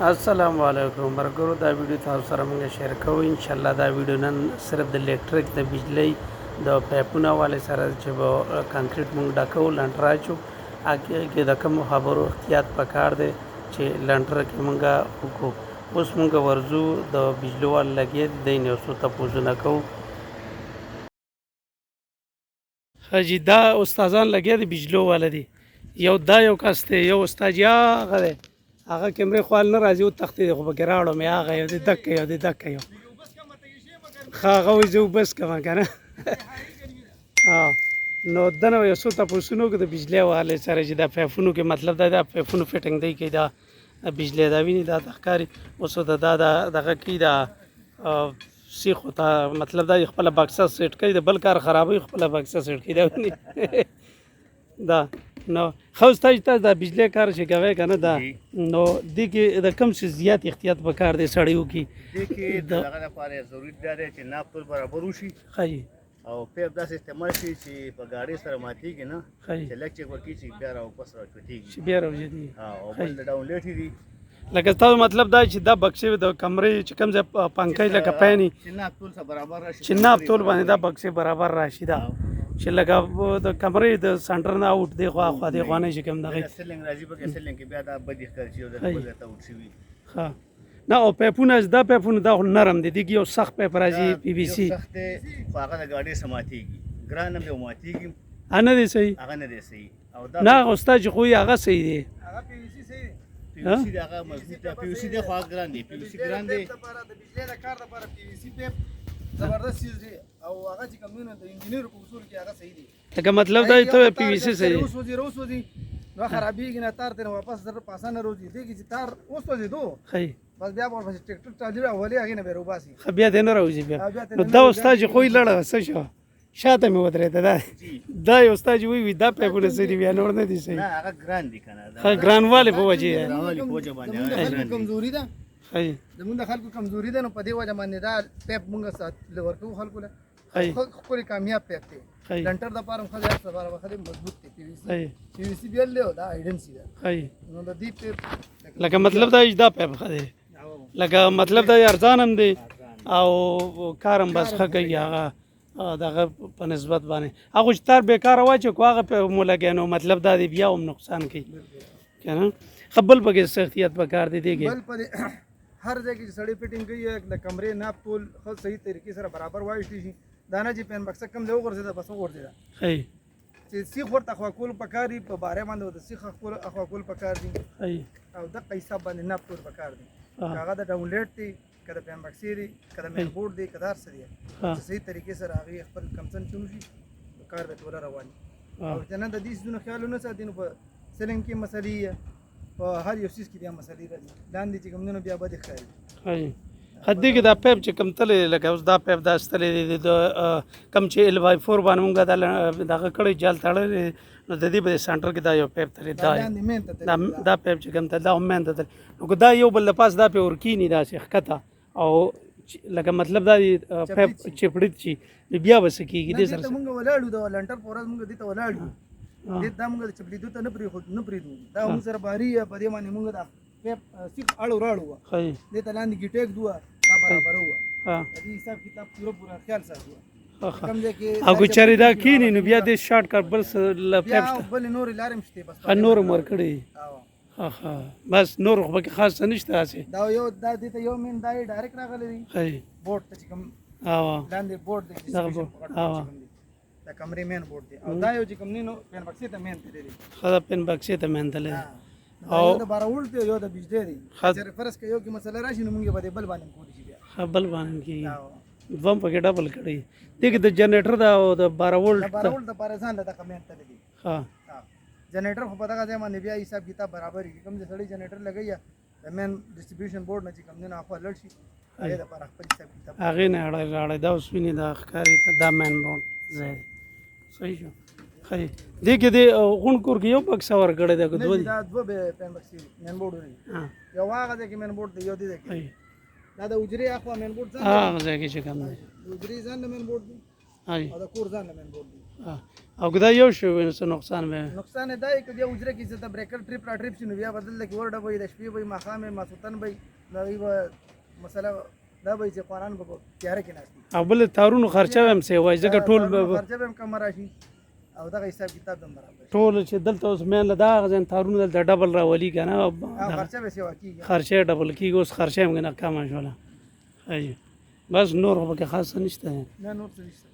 السلام علیکم مرګرو دا ویډیو تاسو سره موږ شیر کوو ان شاء الله دا ویډیو نن صرف د الیکټریک د بجلی د پایپونو والے سره چې به کانکریټ موږ ډکو لنټر اچو کې د کوم خبرو احتیاط پکار دی چې لنټر کې موږ وکړو اوس موږ ورزو د بجلی وال لګي دی نو څه تاسو نه کوو حاجی دا استادان لګي دي بجلی وال دي یو دا یو کس دی یو استاد یا غره هغه کیمرې خوال نه راځي او تختې خو به ګراړو مې هغه یو د دک یو د دک یو هغه وې زه بس کوم کنه نو دنه یو څه تاسو نو د بجلی والے سره چې دا پایپونو کې مطلب دا د پایپونو فټینګ دی کې دا بجلی دا ویني دا تخکاری اوس دا دغه کې دا سیخ ته مطلب دا خپل بکسه سیټ کوي د بل کار خرابوي خپل بکسه سیټ کوي دا ویني دا نو خو ستاسو ته د بجلی کار چې کوي کنه دا نو د کې د کم څه زیات احتیاط وکړ دي سړیو کې د کې دغه لپاره ضروري دی چې ناپ ټول برابر وشي خي او پیپ داسې استعمال شي چې په ګاډي سره ماتيږي نه خي چې لکه ورکی چې بیا راو پس راچوتيږي چې بیا راوځي او بل ډاون لیټ دي لکه تاسو مطلب دا چې دا بکسې د کمرې چې کوم ځای پنکې لکه پېنی چې ناپ ټول سره برابر راشي چې ناپ ټول باندې دا بکسې برابر راشي دا چې لکه د کمرې د سنټر نه اوټ دی خو دی خو نه شي کوم دغه سلنګ راځي په سلنګ کې بیا دا بدی خرچي او د خپل ته اوټ شي ها نه او پایپونه دا پایپونه دا نرم دي دغه یو سخت پایپ راځي پی وی سي سخت هغه د ګاډي سماتيږي ګران هم ماتيږي انا دي صحیح هغه نه دي صحیح او دا نه استاد خو هغه صحیح دی هغه پی وی سي صحیح پی وی سي هغه مضبوط پی وی سي د خو ګران دي پی وی سي ګران دي لپاره د بجلی د کار لپاره پی وی سي پیپ زبردست چیز دی او هغه چې کومونه د انجینیر په اصول کې هغه صحیح دی لکه مطلب دا ته پی وی سي صحیح روسوځي نو خرابېږي نه تار ته واپس در پاسانه روزي دی چې تار اوسوځي دو خي بس بیا په ټریکټر چالي راولي هغه نه بیرو باسي بیا دې نه راوځي بیا نو دا استاد خو یې لړ څه شو شاته مې ودرېد دا یو استاد وی دا پایپونه سړي بیا نور نه دي صحیح نه هغه ګران دي کنه ها ګران والے په وجه ګرانوالي په وجه باندې کمزوري ده خي زمونږ د خلکو کمزوري ده نو په دې وجه باندې دا پیپ مونږ سات ورکو خلکو له خو کامیاب پیپ دی لنټر د پاره خو ځای سره خو مضبوط دی پی وی سي بیل له دا ایډنسي ده خي نو د دې پیپ لکه مطلب دا دا پیپ خدي لکه مطلب دا ارزان هم دی او کارم بس ښه کوي هغه دغه په نسبت باندې هغه چې تار بیکار واچو کو هغه په مولګانو مطلب دا دی بیا هم نقصان کوي کنه خپل بګه سختیت په کار دی دیږي بل پر هر ځای کې سړی فټینګ کوي د کمرې ناپ ټول خو صحیح طریقې سره برابر وایشتي شي دانه چې پین بکس کم له وګرځي بس وګرځي خي چې سیخ ورته خو کول پکاري په باره باندې د سیخ خو کول پکار دي خي او د قیصه باندې ناپ ټول پکار دي هغه د ډاونلوډ دی کله پین بکس دی کله مین بورډ دی کله سره دی صحیح طریقې سره هغه خپل کمسن چونو شي کار به ټول روان او څنګه د دې زونه خیالونه ساتینو په سلنګ کې مسلې په هر یو سیس کې بیا مسلې راځي لاندې چې کومونه بیا بده ښکاري خي هدي کې دا پیپ چې کم تلې لکه اوس دا پیپ دا ستلې د کم چې ال وای 4 باندې مونږ دا کړي جال تړلې نو د دې په سنټر کې دا یو پیپ تلې دا پیپ چې کم ته دا هم ته نو دا یو بل پاس دا په ورکینی دا شیخ کته او لکه مطلب دا پیپ چپړید شي بیا وس کېږي دې سره مونږ ولاړو دا لنټر پورز مونږ دې ته ولاړو دې دا مونږ چپړیدو ته نه پری خو نه پریدو دا مونږ سره باری په دې باندې مونږ دا پیپ سیټ اړو راړو خي دې ته لاندې ګټیک دوه دا برابر وو دې حساب کتاب پورا خیال ساتو کم ځای کې هغه چری دا کینی نو بیا دې شارټ کټ بل پیپ بل نور لارم شته بس نور مر کړی ها بس نور خو به خاص نشته اسه دا یو دا دې ته یو مين دا ډایرکټ راغلی دی خي بورډ ته کوم لاندې بورډ دی دا کمرې مین بورډ دی او دا یو چې کوم نینو پین بکسې ته مین ته دی خدا پین بکسې ته مین ته او د 12 ولټ یو د بجلی دی چې فرض کې یو کې مسله راشي نو موږ به بل باندې کولی شي بیا بل باندې کې دوم پکې ډبل کړی دغه د جنریټر دا او د 12 ولټ د پارسان د کمنټ ته دی ها جنریټر خو پتا غځه باندې بیا حساب کتاب برابر کی کوم ځړی جنریټر لګیا د مین ډیسټریبیوشن بورډ نه چې کوم نه اخو لړ شي هغه د پر خپل حساب کتاب هغه نه اړه دا اوس ویني دا ښکاری دا مین بورډ زه صحیح شو خی دغه دې غون کور کې یو بکس ور کړی دا دوه دا دوه به پین بکس مین بورډ دی یو هغه د مین بورډ دی یو دی دا د اجري اخو مین بورډ ځان هغه ځای کې چې کوم دی اجري ځان مین بورډ دی او د کور ځان مین بورډ دی او که دا یو شی وي نو څه نقصان به نقصان دا دی که د حجره کې څه د بریکر ټریپ را ټریپ شي نو بیا بدل کې ورډه وي د شپې وي ماښام وي ماسوتن وي د هغې به مسله دا وي چې قرآن به په تیاره کې ناست وي او بل تارونو خرچه هم سې وای ځکه ټول خرچه به هم کم راشي او دغه حساب کتاب هم برابر شي ټول چې دلته اوس مین له دا غزن تارونو دلته ډبل راولي کنه خرچه به سیوا کېږي خرچه ډبل کیږي اوس خرچه هم نه کم شوله بس نور خو پکې خاص نشته نه نور څه نشته